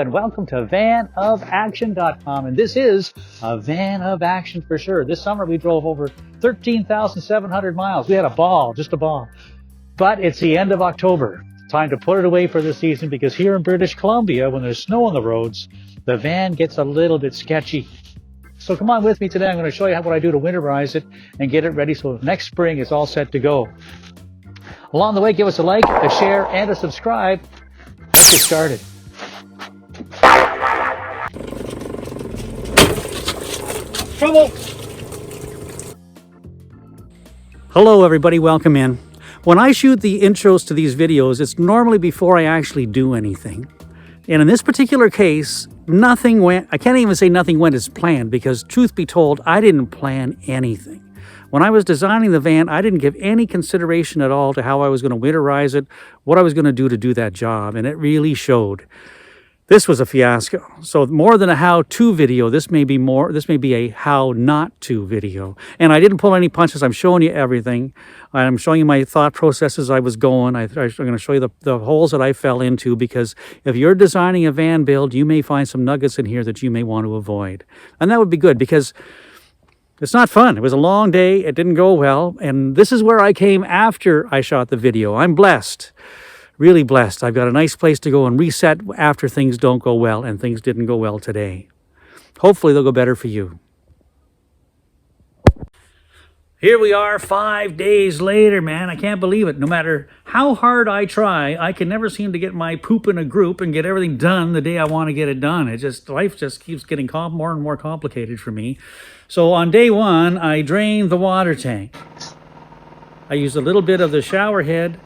and welcome to vanofaction.com. And this is a van of action for sure. This summer we drove over 13,700 miles. We had a ball, just a ball. But it's the end of October. Time to put it away for the season, because here in British Columbia, when there's snow on the roads, the van gets a little bit sketchy. So come on with me today. I'm going to show you what I do to winterize it and get it ready so next spring it's all set to go. Along the way, give us a like, a share, and a subscribe. Let's get started. Trouble! Hello everybody, welcome in. When I shoot the intros to these videos, it's normally before I actually do anything. And in this particular case, nothing went, I can't even say nothing went as planned, because truth be told, I didn't plan anything. When I was designing the van, I didn't give any consideration at all to how I was going to winterize it, what I was going to do that job, and it really showed. This was a fiasco. So more than a how-to video, this may be a how-not-to video. And I didn't pull any punches. I'm showing you everything. I'm showing you my thought processes I was going. I'm going to show you the holes that I fell into, because if you're designing a van build, you may find some nuggets in here that you may want to avoid. And that would be good, because it's not fun. It was a long day. It didn't go well. And this is where I came after I shot the video. I'm blessed. Really blessed. I've got a nice place to go and reset after things don't go well, and things didn't go well today. Hopefully they'll go better for you. Here we are 5 days later, man. I can't believe it. No matter how hard I try, I can never seem to get my poop in a group and get everything done the day I want to get it done. Life just keeps getting more and more complicated for me. So on day one, I drained the water tank. I used a little bit of the shower head,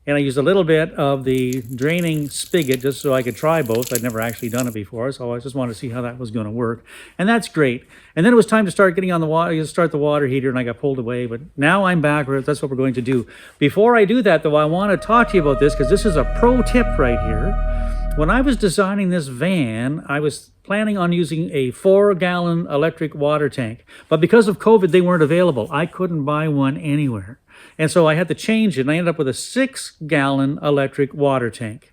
and I used a little bit of the draining spigot just so I could try both. I'd never actually done it before, so I just wanted to see how that was going to work. And that's great. And then it was time to start getting on the water, start the water heater, and I got pulled away. But now I'm back. That's what we're going to do. Before I do that, though, I want to talk to you about this, because this is a pro tip right here. When I was designing this van, I was planning on using a 4-gallon electric water tank. But because of COVID, they weren't available. I couldn't buy one anywhere. And so I had to change it, and I ended up with a 6-gallon electric water tank,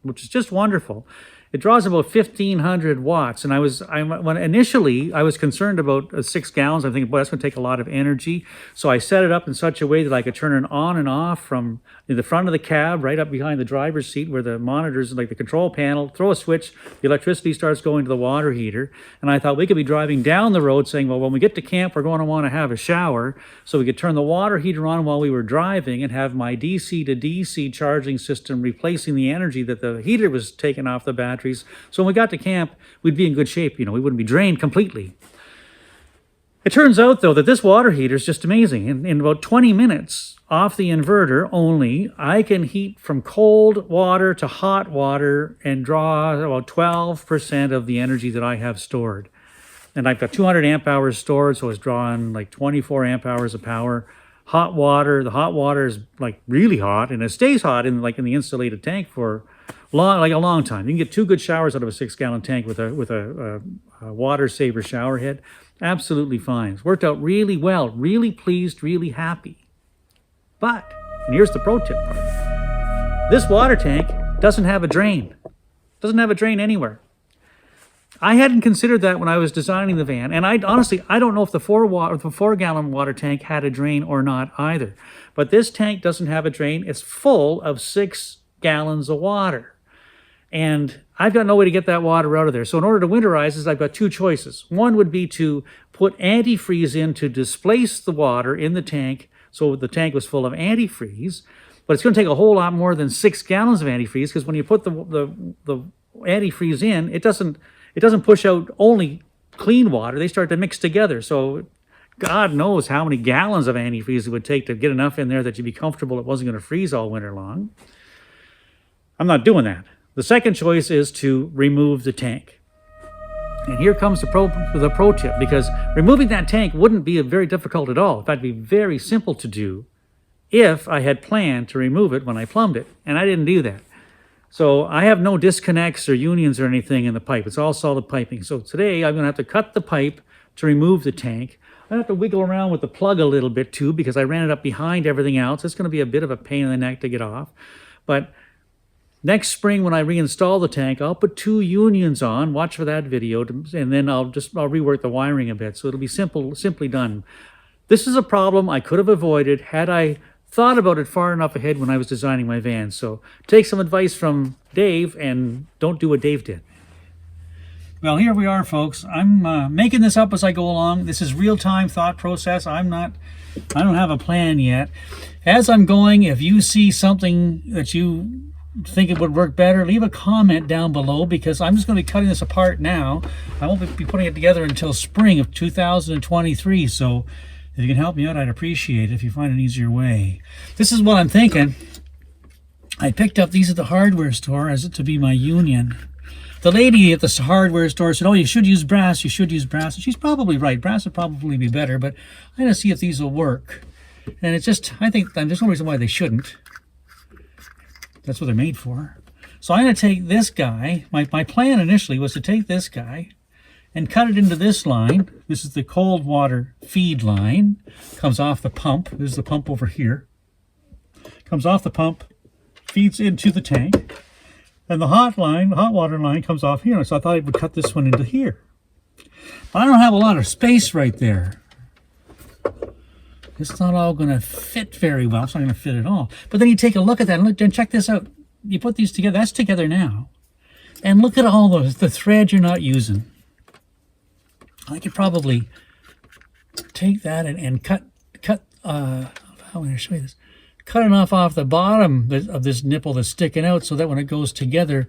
which is just wonderful. It draws about 1,500 watts, and when initially I was concerned about 6 gallons. I'm thinking, boy, that's going to take a lot of energy. So I set it up in such a way that I could turn it on and off from in the front of the cab, right up behind the driver's seat where the monitors, like the control panel, throw a switch, the electricity starts going to the water heater. And I thought we could be driving down the road saying, well, when we get to camp, we're going to want to have a shower. So we could turn the water heater on while we were driving and have my DC to DC charging system replacing the energy that the heater was taking off the batteries. So when we got to camp, we'd be in good shape. We wouldn't be drained completely. It turns out, though, that this water heater is just amazing. In about 20 minutes off the inverter only, I can heat from cold water to hot water and draw about 12% of the energy that I have stored. And I've got 200 amp hours stored, so it's drawing like 24 amp hours of power. Hot water, the hot water is like really hot, and it stays hot in the insulated tank for a long time. You can get 2 good showers out of a 6-gallon tank with a water saver shower head. Absolutely fine. It's worked out really well. Really pleased, really happy. But, and here's the pro tip part. This water tank doesn't have a drain. Doesn't have a drain anywhere. I hadn't considered that when I was designing the van, and I don't know if the 4-gallon water tank had a drain or not either. But this tank doesn't have a drain. It's full of 6 gallons of water. And I've got no way to get that water out of there. So in order to winterize this, I've got 2 choices. One would be to put antifreeze in to displace the water in the tank, so the tank was full of antifreeze. But it's going to take a whole lot more than 6 gallons of antifreeze, because when you put the antifreeze in, it doesn't push out only clean water. They start to mix together. So God knows how many gallons of antifreeze it would take to get enough in there that you'd be comfortable it wasn't going to freeze all winter long. I'm not doing that. The second choice is to remove the tank. And here comes the pro tip, because removing that tank wouldn't be very difficult at all. In fact, it'd be very simple to do if I had planned to remove it when I plumbed it. And I didn't do that. So I have no disconnects or unions or anything in the pipe. It's all solid piping. So today I'm going to have to cut the pipe to remove the tank. I have to wiggle around with the plug a little bit too, because I ran it up behind everything else. It's going to be a bit of a pain in the neck to get off. But Next spring, when I reinstall the tank, I'll put 2 unions on. Watch for that video, and then I'll rework the wiring a bit, so it'll be simply done. This is a problem I could have avoided had I thought about it far enough ahead when I was designing my van. So take some advice from Dave and don't do what Dave did. Well, here we are, folks. I'm making this up as I go along. This is real-time thought process. I don't have a plan yet. As I'm going, if you see something that you think it would work better, leave a comment down below, because I'm just going to be cutting this apart now. I won't be putting it together until spring of 2023. So if you can help me out, I'd appreciate it if you find an easier way. This is what I'm thinking. I picked up these at the hardware store as it to be my union. The lady at the hardware store said, oh, you should use brass, you should use brass. And she's probably right. Brass would probably be better, but I'm going to see if these will work. And it's just, I think there's no reason why they shouldn't. That's what they're made for. So I'm going to take this guy. My plan initially was to take this guy and cut it into this line. This is the cold water feed line. Comes off the pump. There's the pump over here. Comes off the pump, feeds into the tank. And the hot water line comes off here. So I thought I would cut this one into here. But I don't have a lot of space right there. It's not all going to fit very well. It's not going to fit at all. But then you take a look at that and check this out. You put these together. That's together now. And look at all the thread you're not using. I could probably take that and cut. How am I going to show you this? Cut it off the bottom of this nipple that's sticking out, so that when it goes together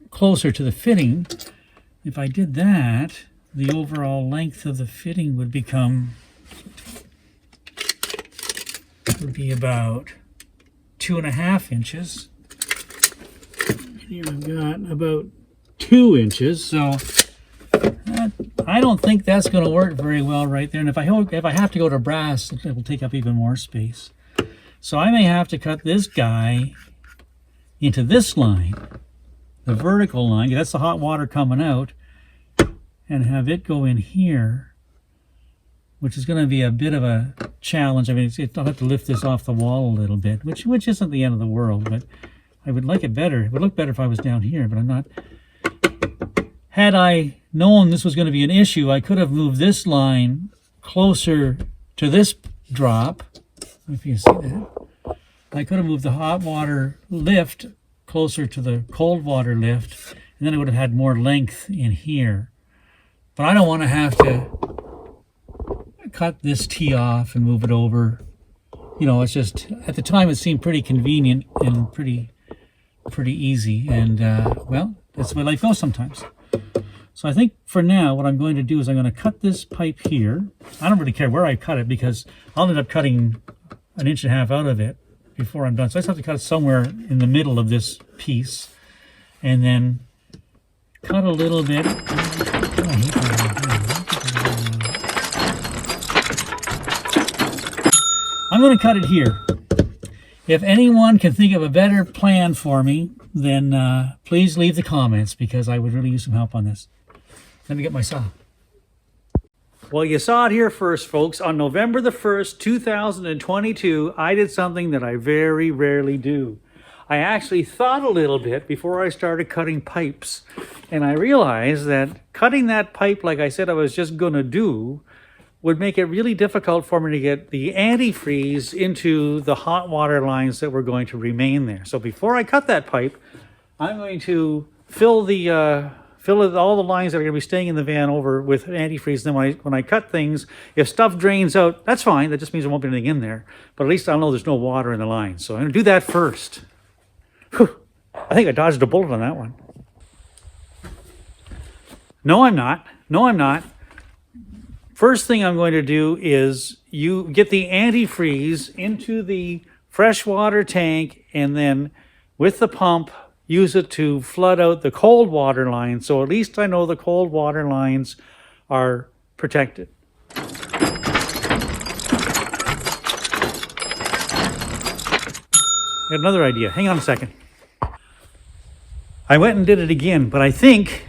closer to the fitting. If I did that, the overall length of the fitting would be about 2.5 inches. And here I've got about 2 inches. So I don't think that's going to work very well right there. And if I have to go to brass, it will take up even more space. So I may have to cut this guy into this line, the vertical line. That's the hot water coming out, and have it go in here, which is going to be a bit of a challenge. I mean, I'll have to lift this off the wall a little bit, which isn't the end of the world, but I would like it better. It would look better if I was down here, but I'm not. Had I known this was going to be an issue, I could have moved this line closer to this drop. If you see that. I could have moved the hot water lift closer to the cold water lift, and then I would have had more length in here. But I don't want to have to cut this T off and move it over. You know, it's just, at the time it seemed pretty convenient and pretty easy. And, well, that's the way life goes sometimes. So I think for now, what I'm going to do is I'm going to cut this pipe here. I don't really care where I cut it, because I'll end up cutting 1.5 inches out of it before I'm done. So I just have to cut it somewhere in the middle of this piece, and then cut a little bit. I'm going to cut it here. If anyone can think of a better plan for me, then please leave the comments, because I would really use some help on this. Let me get my saw. Well, you saw it here first, folks. On November the 1st, 2022, I did something that I very rarely do. I actually thought a little bit before I started cutting pipes. And I realized that cutting that pipe, like I said I was just going to do, would make it really difficult for me to get the antifreeze into the hot water lines that were going to remain there. So before I cut that pipe, I'm going to fill all the lines that are going to be staying in the van over with antifreeze. Then when I cut things, if stuff drains out, that's fine. That just means there won't be anything in there. But at least I'll know there's no water in the line. So I'm going to do that first. Whew. I think I dodged a bullet on that one. No, I'm not. No, I'm not. First thing I'm going to do is you get the antifreeze into the freshwater tank, and then with the pump, use it to flood out the cold water lines. So at least I know the cold water lines are protected. I got another idea. Hang on a second. I went and did it again, but I think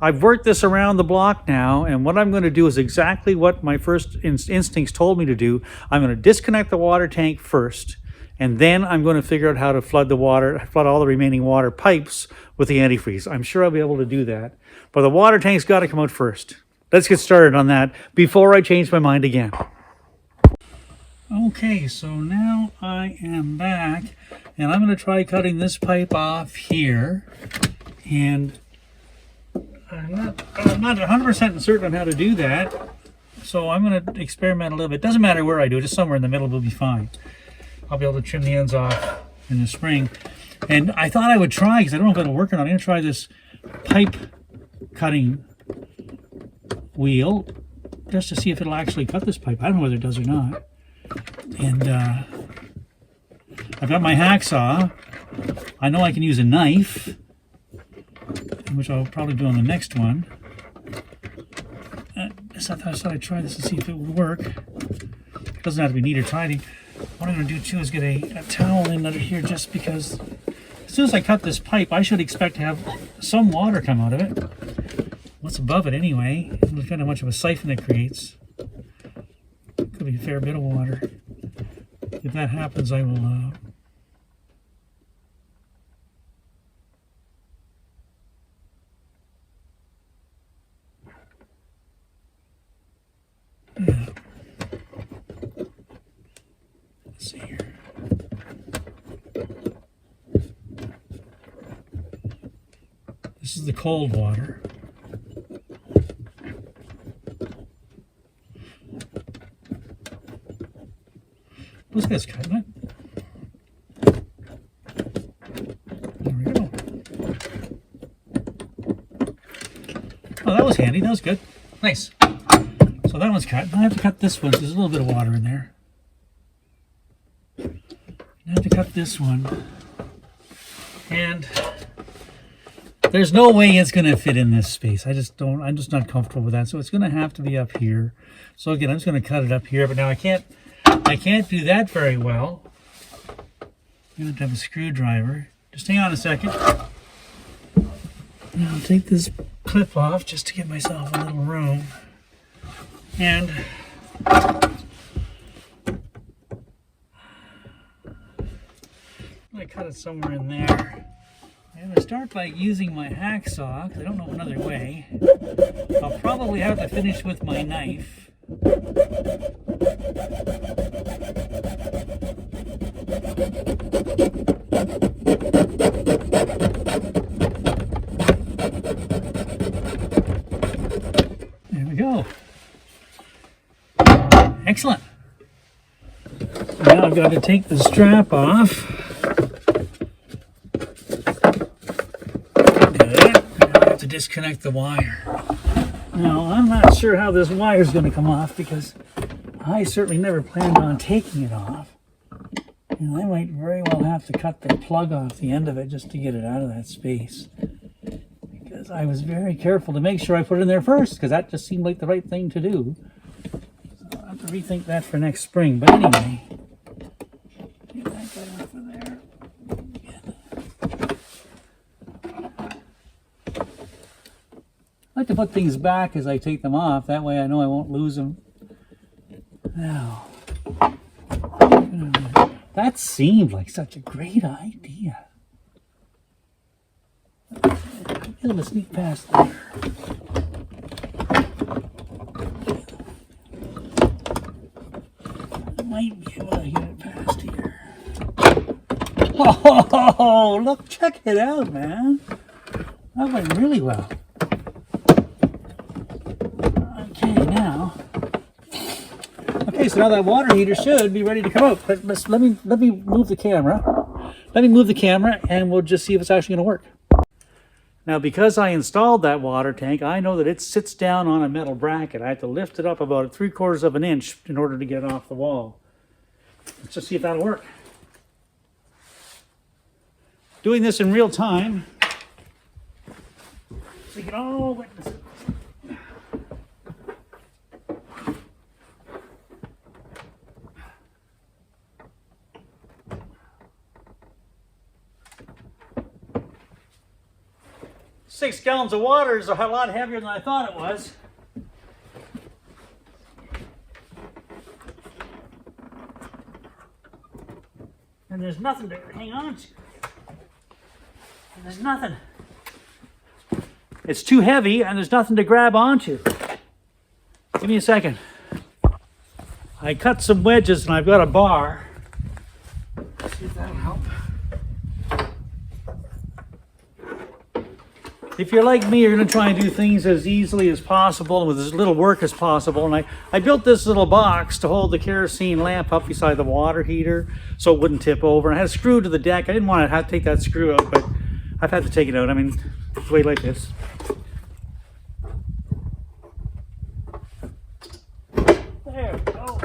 I've worked this around the block now, and what I'm going to do is exactly what my first instincts told me to do. I'm going to disconnect the water tank first, And then I'm going to figure out how to flood all the remaining water pipes with the antifreeze. I'm sure I'll be able to do that. But the water tank's got to come out first. Let's get started on that before I change my mind again. Okay, so now I am back, and I'm going to try cutting this pipe off here. And I'm not 100% certain on how to do that. So I'm going to experiment a little bit. Doesn't matter where I do it, just somewhere in the middle will be fine. I'll be able to trim the ends off in the spring. And I thought I would try, because I don't know if it'll work or not. I'm going to try this pipe cutting wheel just to see if it'll actually cut this pipe. I don't know whether it does or not. And I've got my hacksaw. I know I can use a knife, which I'll probably do on the next one. I thought I'd try this to see if it would work. It doesn't have to be neat or tidy. What I'm going to do too is get a towel in under here, just because as soon as I cut this pipe, I should expect to have some water come out of it. What's above it anyway? Look at how much of a siphon it creates. Could be a fair bit of water. If that happens, I will yeah. Let's see here. This is the cold water. This guy's cutting it. There we go. Oh, that was handy. That was good. Nice. So that one's cut. Now I have to cut this one. There's a little bit of water in there. I have to cut this one. And there's no way it's going to fit in this space. I'm just not comfortable with that. So it's going to have to be up here. So again, I'm just going to cut it up here. But now I can't do that very well. I'm going to have a screwdriver. Just hang on a second. Now I'll take this clip off just to give myself a little room. And I cut it somewhere in there. I'm going to start by using my hacksaw, because I don't know another way. I'll probably have to finish with my knife. There we go. Excellent. Now I've got to take the strap off. I have to disconnect the wire. Now I'm not sure how this wire is going to come off, because I certainly never planned on taking it off. And I might very well have to cut the plug off the end of it just to get it out of that space. Because I was very careful to make sure I put it in there first, because that just seemed like the right thing to do. So I'll have to rethink that for next spring. But anyway, get that guy off of there. I like to put things back as I take them off. That way I know I won't lose them. Now, that seemed like such a great idea. Be able to sneak past there. I might be able to get it past here. Oh, look, check it out, man. That went really well. Okay, so now that water heater should be ready to come out. But let me move the camera. Let me move the camera, and we'll just see if it's actually going to work. Now, because I installed that water tank, I know that it sits down on a metal bracket. I have to lift it up about 3/4 of an inch in order to get it off the wall. Let's just see if that'll work. Doing this in real time, so you can all witness it. Six gallons of water is a lot heavier than I thought it was. and there's nothing to hang on to. And there's nothing. It's too heavy and there's nothing to grab onto. Give me a second. I cut some wedges and I've got a bar. Let's see if that'll help. If you're like me, you're going to try and do things as easily as possible and with as little work as possible. And I built this little box to hold the kerosene lamp up beside the water heater so it wouldn't tip over. And I had a screw to the deck. I didn't want to have to take that screw out, but I've had to take it out. I mean, it's way like this. There we go.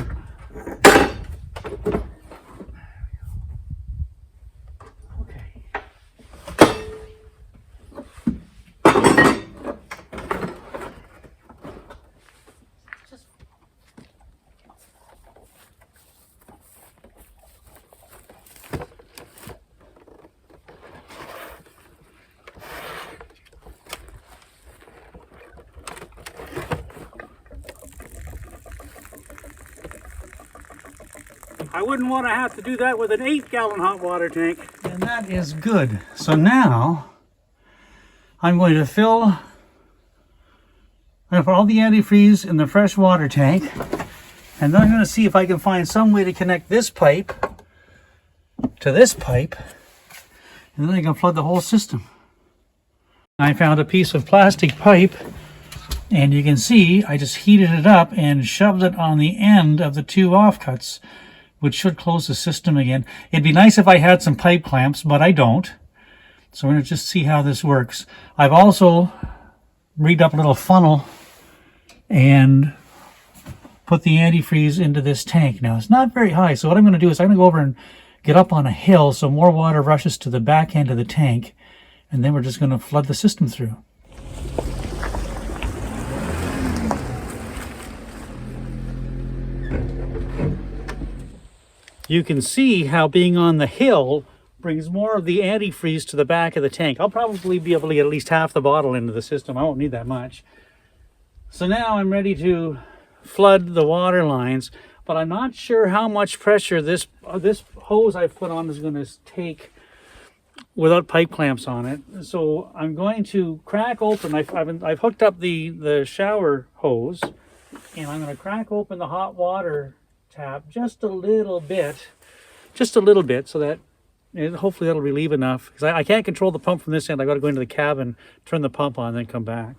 I wouldn't want to have to do that with an 8-gallon hot water tank. And that is good. So now I'm going to put all the antifreeze in the fresh water tank. And then I'm going to see if I can find some way to connect this pipe to this pipe. And then I can flood the whole system. I found a piece of plastic pipe. And you can see I just heated it up and shoved it on the end of the 2 offcuts, which should close the system again. It'd be nice if I had some pipe clamps, but I don't. So we're going to just see how this works. I've also rigged up a little funnel and put the antifreeze into this tank. Now, it's not very high, so what I'm going to do is I'm going to go over and get up on a hill so more water rushes to the back end of the tank, and then we're just going to flood the system through. You can see how being on the hill brings more of the antifreeze to the back of the tank. I'll probably be able to get at least half the bottle into the system. I won't need that much. So now I'm ready to flood the water lines, but I'm not sure how much pressure this hose I've put on is going to take without pipe clamps on it. So I'm going to crack open. I've hooked up the shower hose, and I'm going to crack open the hot water tap just a little bit, so that hopefully that'll relieve enough, because I can't control the pump from this end. I've got to go into the cabin, turn the pump on, then come back.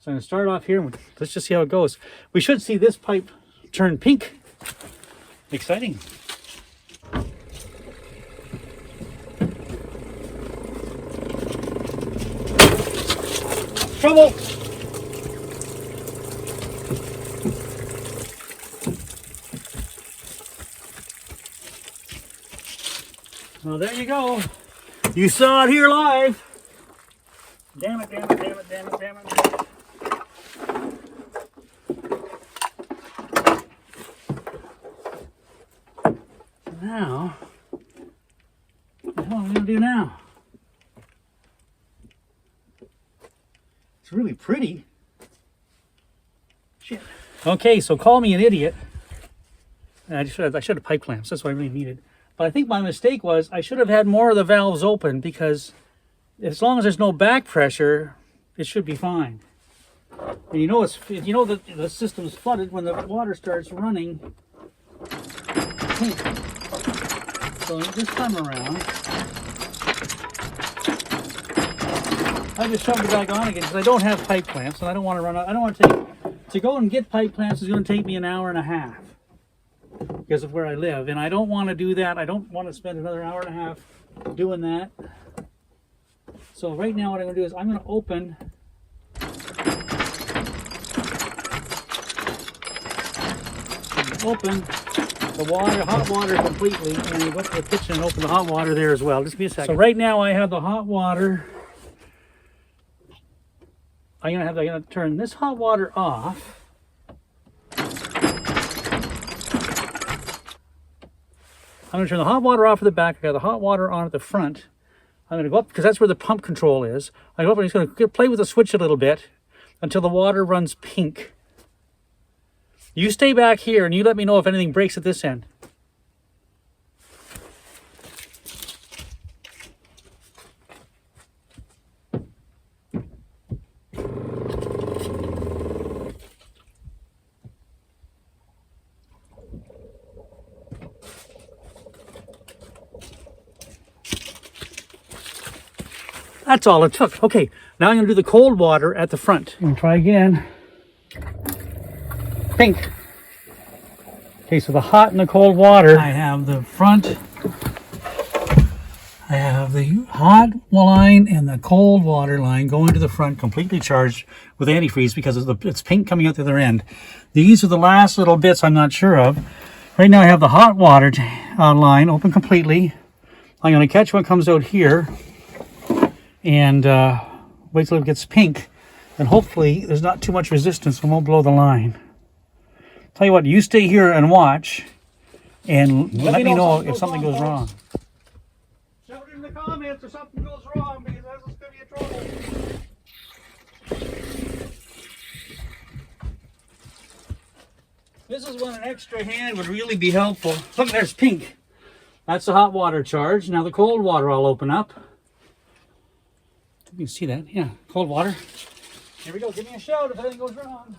So I'm going to start off here and let's just see how it goes. We should see this pipe turn pink. Exciting. Trouble! Well, there you go. You saw it here live. Damn it, damn it, damn it, damn it, damn it. Now, what the hell am I going to do now? It's really pretty. Shit. Okay, so call me an idiot. I should have pipe clamps. That's what I really needed. But I think my mistake was I should have had more of the valves open, because as long as there's no back pressure, it should be fine. And you know that the system's flooded when the water starts running pink. So this time around, I just shoved it back on again because I don't have pipe clamps and I don't want to run out. I don't want to go and get pipe clamps is going to take me an hour and a half. Because of where I live, and I don't want to do that. I don't want to spend another hour and a half doing that. So right now what I'm going to do is I'm going to open the hot water completely, and go up to the kitchen and open the hot water there as well. Just give me a second. So right now I have the hot water. I'm going to turn this hot water off. I'm going to turn the hot water off at the back. I got the hot water on at the front. I'm going to go up, because that's where the pump control is. I go up and I'm just going to play with the switch a little bit until the water runs pink. You stay back here and you let me know if anything breaks at this end. That's all it took. Okay, now I'm going to do the cold water at the front. I'm going to try again. Pink. Okay, so the hot and the cold water. I have the front. I have the hot line and the cold water line going to the front, completely charged with antifreeze because it's pink coming out the other end. These are the last little bits I'm not sure of. Right now I have the hot water line open completely. I'm going to catch what comes out here and wait till it gets pink. And hopefully there's not too much resistance and won't blow the line. Tell you what, you stay here and watch and let me know if something goes wrong. Shout it in the comments if something goes wrong, because that's going to be a trouble. This is when an extra hand would really be helpful. Look, there's pink. That's the hot water charge. Now the cold water I'll open up. You can see that. Yeah, cold water. Here we go. Give me a shout if anything goes wrong.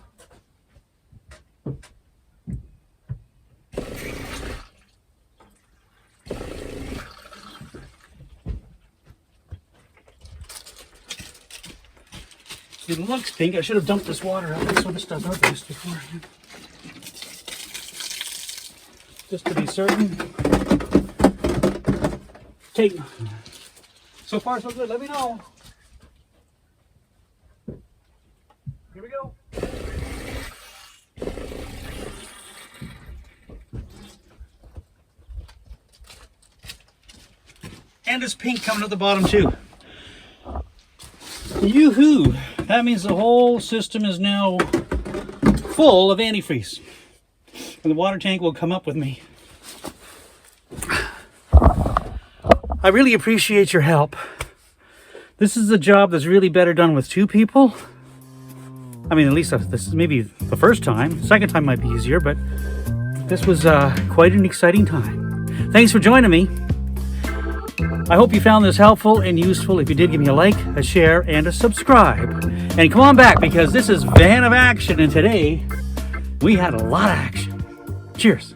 It looks pink. I should have dumped this water out so this does this before. Just to be certain. Okay. So far so good. Let me know. Here we go. And it's pink coming at the bottom too. Yoo-hoo! That means the whole system is now full of antifreeze. And the water tank will come up with me. I really appreciate your help. This is a job that's really better done with two people. I mean, at least this is maybe the first time. Second time might be easier, but this was quite an exciting time. Thanks for joining me. I hope you found this helpful and useful. If you did, give me a like, a share, and a subscribe. And come on back, because this is Van of Action, and today we had a lot of action. Cheers.